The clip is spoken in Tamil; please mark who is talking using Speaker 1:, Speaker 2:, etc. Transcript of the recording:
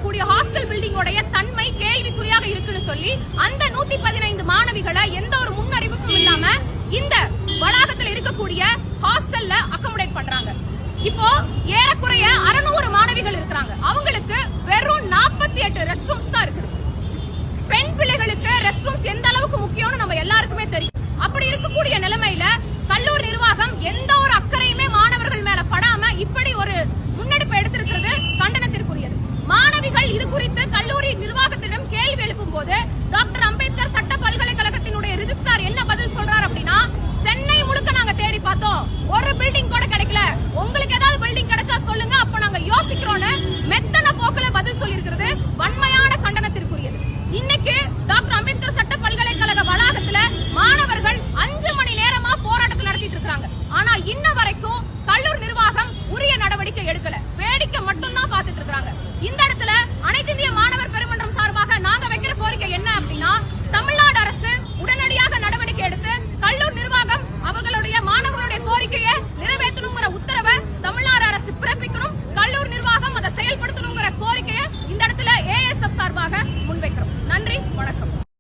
Speaker 1: இருக்கக்கூடிய ஹாஸ்டல் பில்டிங்கோடைய தன்மை கேள்விக்குறியாக இருக்குன்னு சொல்லி அந்த 115 மாணவிகளை எந்த ஒரு முன்னறிவிப்பும் இல்லாம இந்த வளாகத்தில் இருக்கக்கூடிய ஹாஸ்டல்ல அக்கமடேட் பண்றாங்க. இப்போ ஏறக்குறைய 600 மாணவிகள் இருக்காங்க. அவங்களுக்கு வெறும் 48 ரெஸ்ட் ரூம்ஸ் தான் இருக்குது. பெண் பிள்ளைகளுக்கு ரெஸ்ட் ரூம்ஸ் எந்த அளவுக்கு முக்கியம்னு நம்ம எல்லாருக்குமே தெரியும். அப்படி இருக்கக்கூடிய நிலைமையில கல்லூரி நிர்வாகம் எந்த ஒரு அக்கறையுமே மாணவர்கள் மேல படாம இப்படி ஒரு முன்னெடுப்பு எடுத்திருக்கிறது கண்டனத்திற்குரியது. மாணவிகள் இது குறித்து கல்லூரி நிர்வாகத்திடம் கேள்வி எழுப்பும் போது டாக்டர் அம்பேத்கர் சட்ட பல்கலைக்கழகத்தினுடைய ரிஜிஸ்ட்ரார் என்ன பதில் சொல்றாரு அப்படின்னா, சென்னை முழுக்க நாங்க தேடி பார்த்தோம், ஒரு பில்டிங் கூட கிடைக்கல, உங்களுக்கு ஏதாவது பில்டிங் கிடைச்சா சொல்லுங்க, அப்ப நாங்க யோசிக்கிறோம்னு மெத்தன போக்குல பதில் சொல்லி இருக்கிறது வன்மையான கண்டனத்திற்குரியது. இன்னைக்கு